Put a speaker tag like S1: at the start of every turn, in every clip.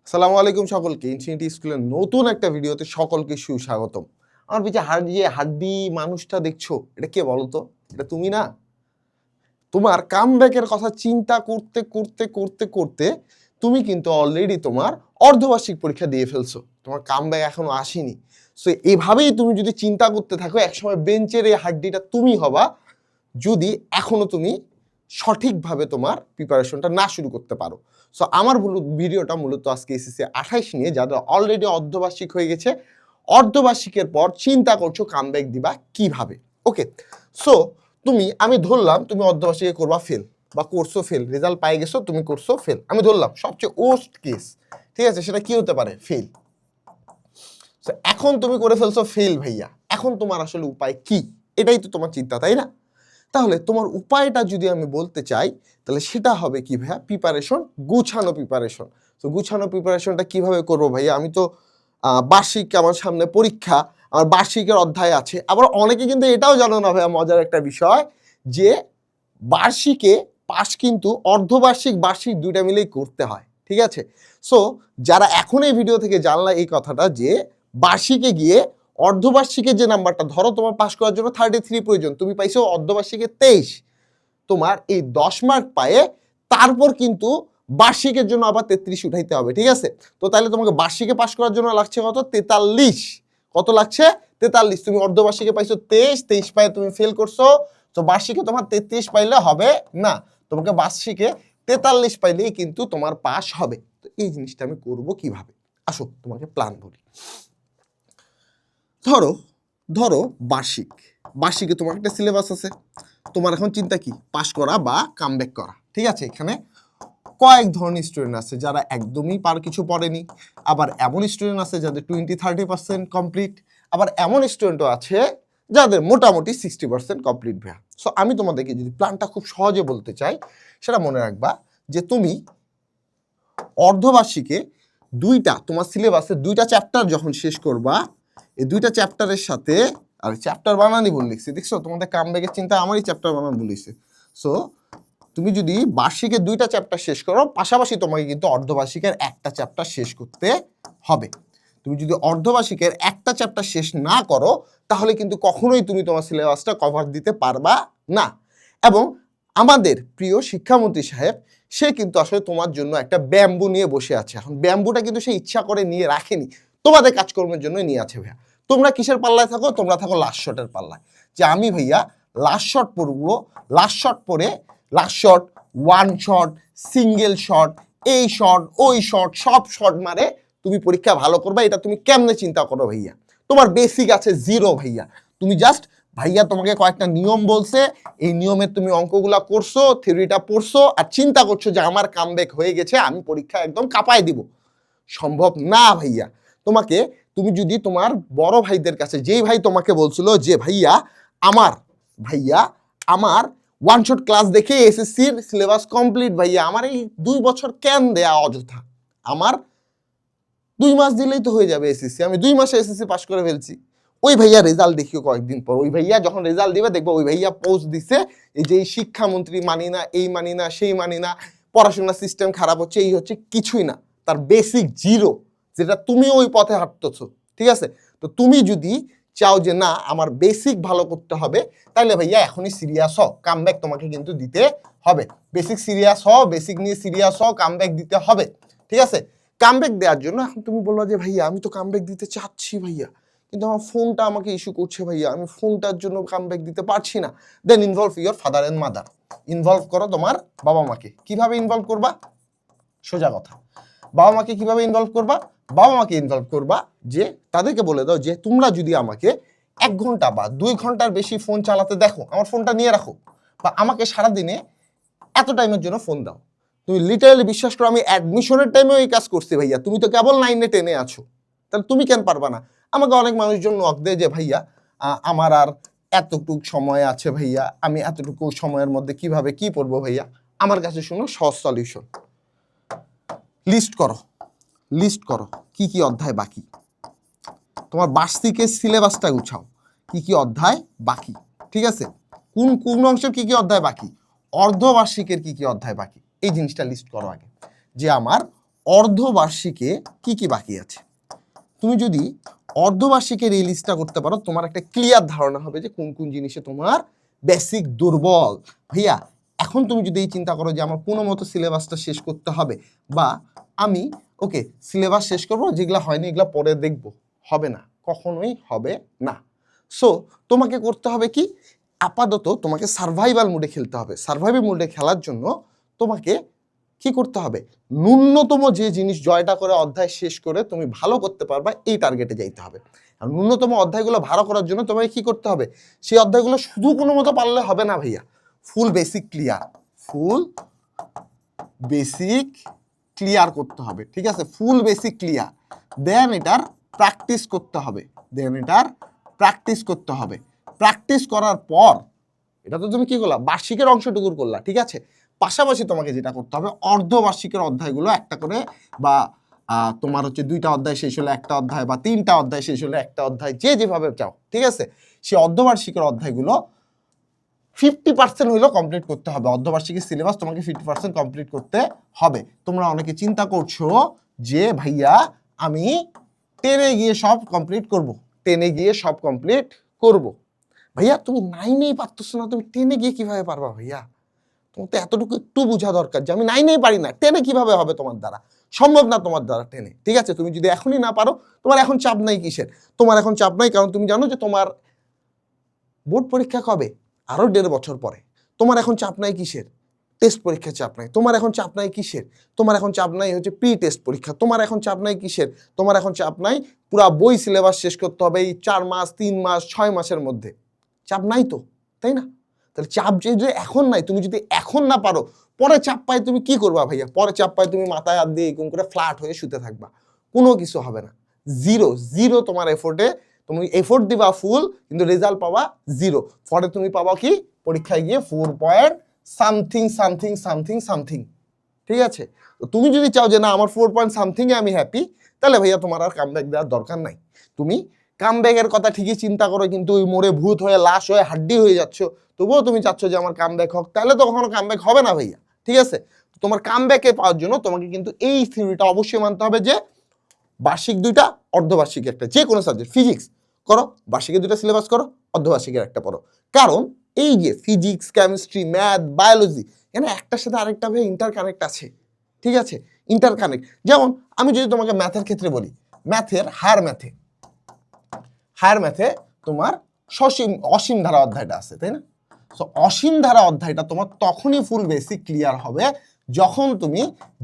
S1: আসসালামু আলাইকুম সকলকে। ইনফিনিটি স্কুলের নতুন একটা ভিডিওতে সকলকে সুস্বাগতম। আমার পিছে হাড্ডি মানুষটা দেখছো, এটা কে বলো তো? এটা তুমি না? তোমার কামব্যাকের কথা চিন্তা করতে করতে করতে করতে তুমি কিন্তু অলরেডি তোমার অর্ধবার্ষিক পরীক্ষা দিয়ে ফেলছো। তোমার কামব্যাক এখনো আসেনি। সো এভাবেই তুমি যদি চিন্তা করতে থাকো, একসময় বেঞ্চের এই হাড্ডিটা তুমি হবা, যদি এখনো তুমি সঠিকভাবে তোমার প্রিপারেশনটা না শুরু করতে পারো। সো আমার ভিডিওটা মূলত আজকে এসএসসি 28 নিয়ে, যাদের অলরেডি অর্ধবার্ষিক হয়ে গেছে, অর্ধবার্ষিকের পর চিন্তা করছো কামব্যাক দিবা কিভাবে। ওকে, সো আমি ধরলাম তুমি অর্ধবার্ষিকে করবা ফেল বা কোর্সও ফেল, রেজাল্ট পাই গেছো, তুমি কোর্সও ফেল, আমি ধরলাম সবচেয়ে ওর্স্ট কেস, ঠিক আছে, সেটা কি হতে পারে? ফেল। এখন তুমি করে ফেলছো ফেল ভাইয়া, এখন তোমার আসলে উপায় কি? এটাই তো তোমার চিন্তা, তাই না? তাহলে তোমার উপায়টা যদি আমি বলতে চাই, তাহলে সেটা হবে কি ভাইয়া? প্রিপারেশন, গুছানো প্রিপারেশন। তো গুছানো প্রিপারেশনটা কিভাবে করবো ভাইয়া? আমি তো বার্ষিক, আমার সামনে পরীক্ষা, আমার বার্ষিকের অধ্যায় আছে। আবার অনেকে কিন্তু এটাও জানো না ভাইয়া, মজার একটা বিষয়, যে বার্ষিকে পাস কিন্তু অর্ধবার্ষিক বার্ষিক দুইটা মিলেই করতে হয়, ঠিক আছে? সো যারা এখন এই ভিডিও থেকে জানলা এই কথাটা, যে বার্ষিকে গিয়ে অর্ধবার্ষিকের যে নাম্বারটা, ধরো তোমার পাস করার জন্য 33 প্রয়োজন, তুমি পাইছো অর্ধবার্ষিকে 23, তোমার এই 10 মার্ক পায়ে তারপর কিন্তু বার্ষিকের জন্য আবার 33 উঠাইতে হবে, ঠিক আছে? তো তাহলে তোমাকে বার্ষিকে পাস করার জন্য লাগছে কত? 43। কত লাগছে? 43। তুমি অর্ধবার্ষিকে পাইছো 23 পায়ে তুমি ফেল করছো, তো বার্ষিকে তোমার 33 পাইলে হবে না, তোমাকে বার্ষিকে 43 পাইলেই কিন্তু তোমার পাস হবে। তো এই জিনিসটা আমি করবো কিভাবে? আসো তোমাকে প্ল্যান বলি। ধরো ধরো বার্ষিকে তোমার একটা সিলেবাস আছে, তোমার এখন চিন্তা কি? পাস করা বা কামব্যাক করা, ঠিক আছে? এখানে কয়েক ধরনের স্টুডেন্ট আছে, যারা একদমই কিছু পড়েনি, আবার এমন স্টুডেন্ট আছে যাদের 20-30% কমপ্লিট, আবার এমন স্টুডেন্টও আছে যাদের মোটামুটি 60% কমপ্লিট ভাইয়া। সো আমি তোমাদেরকে যদি প্ল্যানটা খুব সহজে বলতে চাই, সেটা মনে রাখবা যে তুমি অর্ধবার্ষিকে তোমার সিলেবাসে 2টা চ্যাপ্টার যখন শেষ করবা, এই 2টা চ্যাপ্টারের সাথে, আর চ্যাপ্টার বানানি বলে লিখছি, দেখছো তোমাদের কামব্যাকের চিন্তা আমারই চ্যাপ্টার বানান বলেছে। সো তুমি যদি বার্ষিকের 2টা চ্যাপ্টার শেষ করো, পাশাপাশি তোমাকে কিন্তু অর্ধবার্ষিকের একটা চ্যাপ্টার শেষ করতে হবে। তুমি যদি অর্ধবার্ষিকের একটা চ্যাপ্টার শেষ না করো, তাহলে কিন্তু কখনোই তুমি তোমার সিলেবাসটা কভার দিতে পারবা না। এবং আমাদের প্রিয় শিক্ষামন্ত্রী সাহেব, সে কিন্তু আসলে তোমার জন্য একটা ব্যাম্বু নিয়ে বসে আছে। এখন ব্যাম্বুটা কিন্তু সে ইচ্ছা করে নিয়ে রাখেনি, তোমাদের কাজকর্মের জন্য নিয়ে আছে ভাইয়া। তোমরা কিসের পাল্লায় থাকো? তোমরা থাকো লাস্ট শটের পাল্লায়, যে আমি ভাইয়া লাস্ট শট পড়বো, লাস্ট শট পরে last shot, one shot, single shot, এই শট ওই শট, সব শট মারে তুমি পরীক্ষা ভালো করবে। এটা তুমি কেমনে চিন্তা করো ভাইয়া? তোমার বেসিক আছে 0 ভাইয়া। তুমি জাস্ট ভাইয়া তোমাকে কয়েকটা নিয়ম বলছে, এই নিয়মের তুমি অঙ্কগুলা করছো, থিওরিটা পড়ছো, আর চিন্তা করছো যে আমার কামব্যাক হয়ে গেছে, আমি পরীক্ষা একদম কাঁপায় দিব। সম্ভব না ভাইয়া। তুমি যদি তোমার বড় ভাইদের কাছে, যেই ভাই তোমাকে বলছিল যে ভাইয়া আমার ওয়ান শট ক্লাস দেখে এসএসসির সিলেবাস কমপ্লিট ভাইয়া, আমার এই 2 বছর কেন দেয়া অযথা, আমার 2 মাস দিলেই তো হয়ে যাবে এসএসসি, আমি 2 মাসে এসএসসি পাস করে ফেলছি, ওই ভাইয়া রেজাল্ট দেখিও কয়েকদিন পর, ওই ভাইয়া যখন রেজাল্ট দিবে দেখবো ওই ভাইয়া পোস্ট দিছে, এই যে শিক্ষামন্ত্রী মানি না, এই মানি না, সেই মানি না, পড়াশোনার সিস্টেম খারাপ হচ্ছে, এই হচ্ছে, কিছুই না, তার বেসিক 0, যেটা তুমি ওই পথে হাঁটতেছো, ঠিক আছে? তো তুমি যদি চাও যে না আমার বেসিক ভালো করতে হবে, তাহলে ভাইয়া এখনই সিরিয়াস হও, কামব্যাক তোমাকে কিন্তু দিতে হবে। বেসিক সিরিয়াস হও, বেসিক নিয়ে সিরিয়াস হও, কামব্যাক দিতে হবে, ঠিক আছে? কামব্যাক দেওয়ার জন্য এখন তুমি বললো যে ভাইয়া আমি তো কামব্যাক দিতে চাচ্ছি ভাইয়া, কিন্তু আমার ফোনটা আমাকে ইস্যু করছে ভাইয়া, আমি ফোনটার জন্য কামব্যাক দিতে পারছি না। Then involve your father and mother, involve করো তোমার বাবা মাকে। কিভাবে ইনভলভ করবা? সোজা কথা, বাবা মাকে কিভাবে ইনভলভ করবা? বাবা মাকে ইনভলভ করবা যে তাদেরকে বলে দাও যে তোমরা যদি আমাকে 1 ঘন্টা বা 2 ঘন্টার বেশি ফোন চালাতে দেখো, আমার ফোনটা নিয়ে রাখো, বা আমাকে সারাদিনে এত টাইমের জন্য ফোন দাও। তুমি লিটারালি বিশ্বাস করো, আমি অ্যাডমিশনের টাইমেও এই কাজ করছি ভাইয়া। তুমি তো কেবল 9-10 আছো, তাহলে তুমি কেন পারবা না? আমাকে অনেক মানুষজন নক দেয় যে ভাইয়া আমার আর এতটুকু সময় আছে ভাইয়া, আমি এতটুকু সময়ের মধ্যে কিভাবে কি পড়বো ভাইয়া? আমার কাছে শুনো সহজ সলিউশন, লিস্ট করো কি কি অধ্যায় বাকি, তোমার বার্ষিকের সিলেবাসটা গুছাও, কি কি অধ্যায় বাকি, ঠিক আছে? কোন কোন অংশের কি কি অধ্যায় বাকি, অর্ধবার্ষিকের কি কি অধ্যায় বাকি, এই জিনিসটা লিস্ট করো আগে, যে আমার অর্ধবার্ষিকে কি কি বাকি আছে। তুমি যদি অর্ধবার্ষিকের এই লিস্টটা করতে পারো, তোমার একটা ক্লিয়ার ধারণা হবে যে কোন কোন জিনিসে তোমার বেসিক দুর্বল। ভাইয়া এখন তুমি যদি এই চিন্তা করো যে আমার কোনো মতো সিলেবাসটা শেষ করতে হবে, বা আমি ওকে সিলেবাস শেষ করবো, যেগুলো হয়নি এগুলো পরে দেখবো, হবে না, কখনোই হবে না। সো তোমাকে করতে হবে কি, আপাতত তোমাকে সার্ভাইভাল মোডে খেলতে হবে। সার্ভাইভাল মোডে খেলার জন্য তোমাকে কি করতে হবে, ন্যূনতম যে জিনিস জয়টা করে অধ্যায় শেষ করে তুমি ভালো করতে পারবা এই টার্গেটে যাইতে হবে। আর ন্যূনতম অধ্যায়গুলো ভালো করার জন্য তোমাকে কি করতে হবে, সেই অধ্যায়গুলো শুধু কোনো মতো পারলে হবে না ভাইয়া, ফুল বেসিক ক্লিয়ার, ফুল বেসিক ক্লিয়ার করতে হবে। ঠিক আছে, ফুল বেসিক ক্লিয়ার, দেন এটার প্র্যাকটিস করতে হবে, দেন এটার প্র্যাকটিস করতে হবে। প্র্যাকটিস করার পর এটা তো তুমি কি করলা, বার্ষিকের অংশটুকুর করলা, ঠিক আছে, পাশাপাশি তোমাকে যেটা করতে হবে, অর্ধবার্ষিকের অধ্যায়গুলো একটা করে, বা তোমার হচ্ছে 2টা অধ্যায় শেষ হলে একটা অধ্যায়, বা 3টা অধ্যায় শেষ হলে একটা অধ্যায়, যে যেভাবে চাও, ঠিক আছে, সেই অর্ধবার্ষিকের অধ্যায়গুলো 50% হইলেও কমপ্লিট করতে হবে। অর্ধবার্ষিকী সিলেবাস তোমাকে 50% কমপ্লিট করতে হবে। তোমরা অনেকে চিন্তা করছো যে ভাইয়া আমি 10-এ গিয়ে সব কমপ্লিট করব, 10-এ গিয়ে সব কমপ্লিট করব। ভাইয়া তুমি 9-এই পারতেছো না, তুমি 10-এ গিয়ে কিভাবে পারবা ভাইয়া? তোমার তো এতটুকু একটু বোঝা দরকার যে আমি 9-এই পারি না, 10-এ কিভাবে হবে তোমার দ্বারা? সম্ভব না তোমার দ্বারা 10-এ। ঠিক আছে, তুমি যদি এখনই না পারো, তোমার এখন চাপ নাই কিসের? তোমার এখন চাপ নাই, কারণ তুমি জানো যে তোমার বোর্ড পরীক্ষা কবে, আরো 1.5 বছর পরে। তোমার এখন চাপ নাই কিসের? টেস্ট পরীক্ষা চাপ নাই। তোমার এখন চাপ নাই কিসের? তোমার এখন চাপ নাই হচ্ছে প্রি টেস্ট পরীক্ষা। তোমার এখন চাপ নাই কিসের? তোমার এখন চাপ নাই পুরা বই সিলেবাস শেষ করতে হবে এই 4 মাস, 3 মাস, 6 মাসের মধ্যে। চাপ নাই তো, তাই না? তাহলে চাপ যদি এখন নাই, তুমি যদি এখন না পারো, পরে চাপ পাই তুমি কি করবা ভাইয়া? পরে চাপ পাই তুমি মাথায় হাত দিয়ে এরকম করে ফ্ল্যাট হয়ে শুতে থাকবা, কোনো কিছু হবে না। জিরো জিরো তোমার এফোর্টে, তুমি এফোর্ট দিবা ফুল, কিন্তু রেজাল্ট পাবা জিরো। পরে তুমি পাবা কি, পরীক্ষায় গিয়ে 4 point something something something something. ঠিক আছে, তো তুমি যদি চাও যে না আমার 4 পয়েন্ট সামথিংয়ে আমি হ্যাপি, তাহলে ভাইয়া তোমার আর কামব্যাক দেওয়ার দরকার নাই। তুমি কামব্যাকের কথা ঠিকই চিন্তা করো, কিন্তু ওই মোড়ে ভূত হয়ে লাশ হয়ে হাড্ডি হয়ে যাচ্ছ, তবুও তুমি চাচ্ছ যে আমার কামব্যাক হোক, তাহলে তো কখনো কামব্যাক হবে না ভাইয়া। ঠিক আছে, তোমার কামব্যাকে পাওয়ার জন্য তোমাকে কিন্তু এই থিওরিটা অবশ্যই মানতে হবে যে বার্ষিক 2টা, অর্ধবার্ষিক একটা, যে কোনো সাবজেক্ট, ফিজিক্স করো বার্ষিকের 2টা সিলেবাস করো, অর্ধবার্ষিকের একটা পড়ো। কারণ এই যে ফিজিক্স, কেমিস্ট্রি, ম্যাথ, বায়োলজি, এখানে একটার সাথে আরেকটা ভাবে ইন্টার কানেক্ট আছে। ঠিক আছে, ইন্টার কানেক্ট। যেমন আমি যদি তোমাকে ম্যাথের ক্ষেত্রে বলি, ম্যাথের হায়ার ম্যাথে তোমার অসীম ধারা অধ্যায়টা আছে, তাই না? সো অসীম ধারা অধ্যায়টা তোমার তখনই ফুল বেসিক ক্লিয়ার হবে যখন তুমি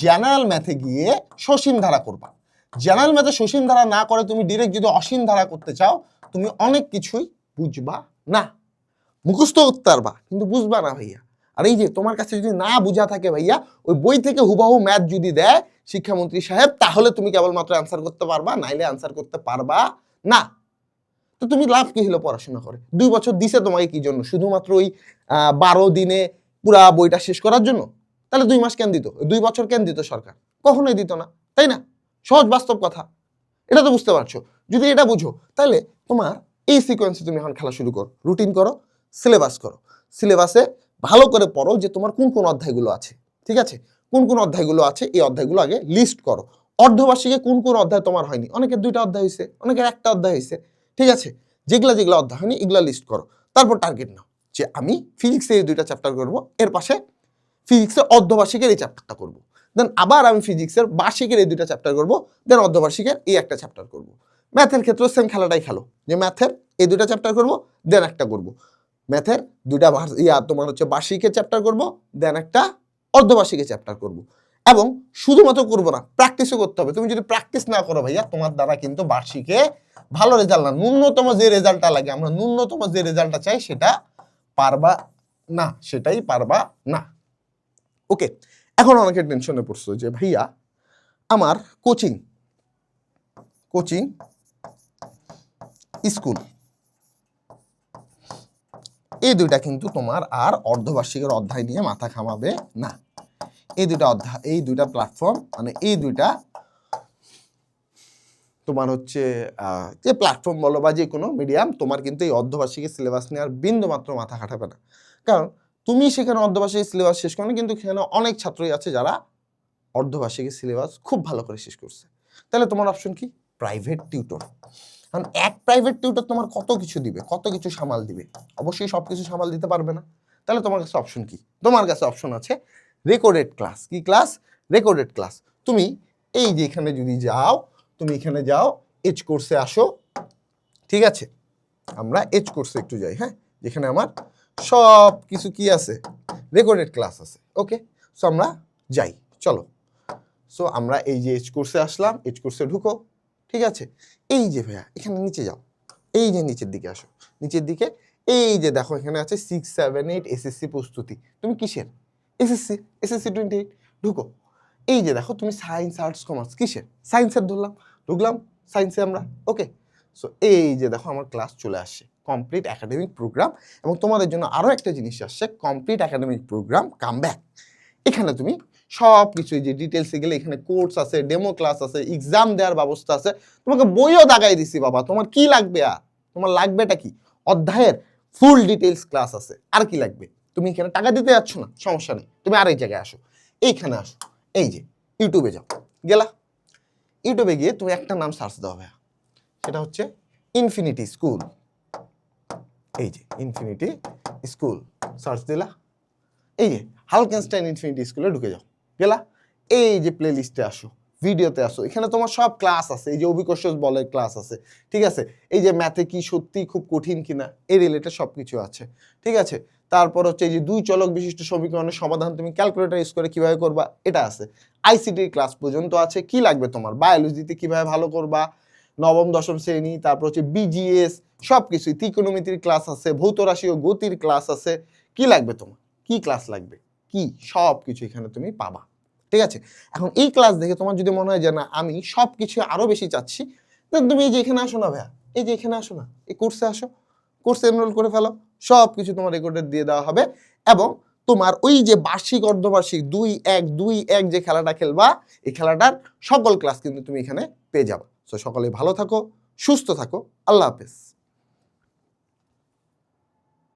S1: জেনারেল ম্যাথে গিয়ে সসীম ধারা করবা। জেনারেল ম্যাথে সসীম ধারা না করে তুমি ডিরেক্ট যদি অসীম ধারা করতে চাও, তুমি অনেক কিছুই বুঝবা না, মুখস্থ করতে পারবা কিন্তু বুঝবা না ভাইয়া। আর এই যে তোমার কাছে যদি না বুঝা থাকে ভাইয়া, ওই বই থেকে হুবাহু ম্যাথ যদি দেয় শিক্ষামন্ত্রী সাহেব, তাহলে তুমি কেবলমাত্র অ্যান্সার করতে পারবা, নাইলে অ্যান্সার করতে পারবা না। তো তুমি লাভ কি হলো পড়াশোনা করে? 2 বছর দিছে তোমাকে কি জন্য? শুধুমাত্র ওই 12 দিনে পুরা বইটা শেষ করার জন্য? তাহলে 2 মাস কেন দিত, 2 বছর কেন দিত সরকার? কখনোই দিত না, তাই না? সহজ বাস্তব কথা, এটা তো বুঝতে পারছো। যদি এটা বুঝো, তাহলে তোমার এই সিকোয়েন্সে তুমি এখন খেলা শুরু করো, রুটিন করো, সিলেবাস করো। সিলেবাসে ভালো করে পড়ো যে তোমার কোন কোন অধ্যায়গুলো আছে। ঠিক আছে, কোন কোন অধ্যায়গুলো আছে এই অধ্যায়গুলো আগে লিস্ট করো। অর্ধবার্ষিকে কোন কোন অধ্যায় তোমার হয়নি, অনেকের 2টা অধ্যায় হয়েছে, অনেকের একটা অধ্যায় হয়েছে। ঠিক আছে, যেগুলা যেগুলা অধ্যায় হয়নি এগুলা লিস্ট করো। তারপর টার্গেট নাও যে আমি ফিজিক্সের এই 2টা চ্যাপ্টার করবো, এর পাশে ফিজিক্সের অর্ধবার্ষিকের এই চ্যাপ্টারটা করবো, দেন আবার আমি ফিজিক্সের বার্ষিকের এই 2টা চ্যাপ্টার করবো, দেন অর্ধবার্ষিকের এই একটা চ্যাপ্টার করবো। ম্যাথের ক্ষেত্রে সেম খেলাটাই খেলো, যে ম্যাথের এই 2টা চ্যাপ্টার করবো, দেন একটা করবো ম্যাথের 2টা তোমার হচ্ছে বার্ষিকের চ্যাপ্টার করবো, দেন একটা অর্ধবার্ষিকের চ্যাপ্টার করবো। এবং শুধুমাত্র করবো না, প্র্যাকটিসও করতে হবে। তুমি যদি প্র্যাকটিস না করো ভাইয়া, তোমার দ্বারা কিন্তু বার্ষিকে ভালো রেজাল্ট না, ন্যূনতম যে রেজাল্টটা লাগে, আমরা ন্যূনতম যে রেজাল্টটা চাই সেটা পারবা না, সেটাই পারবা না। ওকে, এখন অনেকে টেনশনে পড়ছো যে ভাইয়া আমার কোচিং স্কুল এই 2টা কিন্তু তোমার আর অর্ধবার্ষিকের অধ্যায় নিয়ে মাথা ঘামাবে না। এই 2টা অধ্যায়, এই 2টা প্ল্যাটফর্ম, মানে এই 2টা তোমার হচ্ছে যে প্ল্যাটফর্ম বলো বা যে কোনো মিডিয়াম, তোমার কিন্তু এই অর্ধবার্ষিকের সিলেবাস নিয়ে আর বিন্দু মাত্র মাথা খাটাবে না। কারণ তুমি সেখানে অর্ধবার্ষিক সিলেবাস শেষ করো, কিন্তু সেখানে অনেক ছাত্রই আছে যারা অর্ধবার্ষিকী সিলেবাস খুব ভালো করে শেষ করছে, তাহলে তোমার অপশন কি? Private tutor. কারণ এক প্রাইভেট টিউটর তোমার কত কিছু দিবে, কত কিছু সামাল দিবে, অবশ্যই সব কিছু সামাল দিতে পারবে না। তাহলে তোমার কাছে অপশন কি? তোমার কাছে অপশন আছে রেকর্ডেড ক্লাস। কি ক্লাস? Recorded class. তুমি এই যে এখানে যদি যাও, তুমি এখানে যাও, এইচ কোর্সে আসো, ঠিক আছে? আমরা এইচ কোর্সে একটু যাই, হ্যাঁ, যেখানে আমার সব কিছু কি আছে, রেকর্ডেড ক্লাস আছে। ওকে, সো আমরা যাই, চলো। সো আমরা এই যে এইচ কোর্সে আসলাম, এইচ কোর্সে ঢুকো, ঠিক আছে? এই যে ভাইয়া এখানে নিচে যাও, এই যে নিচের দিকে আসো, নিচের দিকে এই যে দেখো এখানে আছে 6, 7, 8 এসএসসি প্রস্তুতি। তুমি কিসের? এসএসসি, এসএসসি 28 ঢুকো। এই যে দেখো তুমি সায়েন্স, আর্টস, কমার্স, কিসের? সায়েন্সের ধরলাম, ঢুকলাম সায়েন্সে আমরা। ওকে, সো এই যে দেখো আমার ক্লাস চলে আসছে, কমপ্লিট একাডেমিক প্রোগ্রাম। এবং তোমাদের জন্য আরও একটা জিনিস আসছে, কমপ্লিট একাডেমিক প্রোগ্রাম কামব্যাক। এখানে তুমি সব কিছু যে ডিটেলসে গেলে এখানে কোর্স আছে, ডেমো ক্লাস আছে, এক্সাম দেওয়ার ব্যবস্থা আছে। তোমাকে বইও দাগাই দিছি বাবা, তোমার কি লাগবে? আর তোমার লাগবেটা কি? অধ্যায়ের ফুল ডিটেলস ক্লাস আছে, আর কি লাগবে? তুমি এখানে টাকা দিতে যাচ্ছ না, সমস্যা নেই, তুমি আরেক জায়গায় আসো, এইখানে আসো, এই যে ইউটিউবে যাও, গেলা ইউটিউবে গিয়ে তুমি একটা নাম সার্চ দাও ভাইয়া, সেটা হচ্ছে ইনফিনিটি স্কুল। এই যে ইনফিনিটি স্কুল সার্চ দিলা, এই যে হালকেনস্টাইন ইনফিনিটি স্কুলে ঢুকে যাও, গেলা এই যে প্লে লিস্টে আসো, ভিডিওতে আসো, এখানে তোমার সব ক্লাস আছে। এই যে অভিকর্ষ বলের ক্লাস আছে, ঠিক আছে? এই যে ম্যাথে কি সত্যি খুব কঠিন কিনা এই রিলেটেড সব কিছু আছে, ঠিক আছে? তারপর হচ্ছে এই যে দুই চলক বিশিষ্ট সমীকরণের সমাধান তুমি ক্যালকুলেটর ইউজ করে কিভাবে করবা এটা আছে। আইসিটির ক্লাস পর্যন্ত আছে। কি লাগবে তোমার? বায়োলজিতে কিভাবে ভালো করবা, নবম দশম শ্রেণী, তারপর হচ্ছে বিজিএস, সব কিছুই। ত্রিকোণমিতির ক্লাস আছে, ভৌত রাশি ও গতির ক্লাস আছে। কি লাগবে তোমার? কি ক্লাস লাগবে? কি সব কিছু এখানে তুমি পাবা, ঠিক আছে? এখন এই ক্লাস দেখে তোমার যদি মনে হয় যে না আমি সব কিছু আরো বেশি চাচ্ছি, তাহলে তুমি এই যে এখানে আসো না ভাইয়া, এই যে এখানে আসো না, এই কোর্সে আসো, কোর্সে এনরোল করে ফেলো, সব কিছু তোমার রেকর্ডেড দিয়ে দেওয়া হবে। এবং তোমার ওই যে বার্ষিক অর্ধবার্ষিক 2-1-2-1 যে খেলাটা খেলবা, এই খেলাটার সকল ক্লাস কিন্তু তুমি এখানে পেয়ে যাবা। তো সকলে ভালো থাকো, সুস্থ থাকো, আল্লাহ হাফেজ।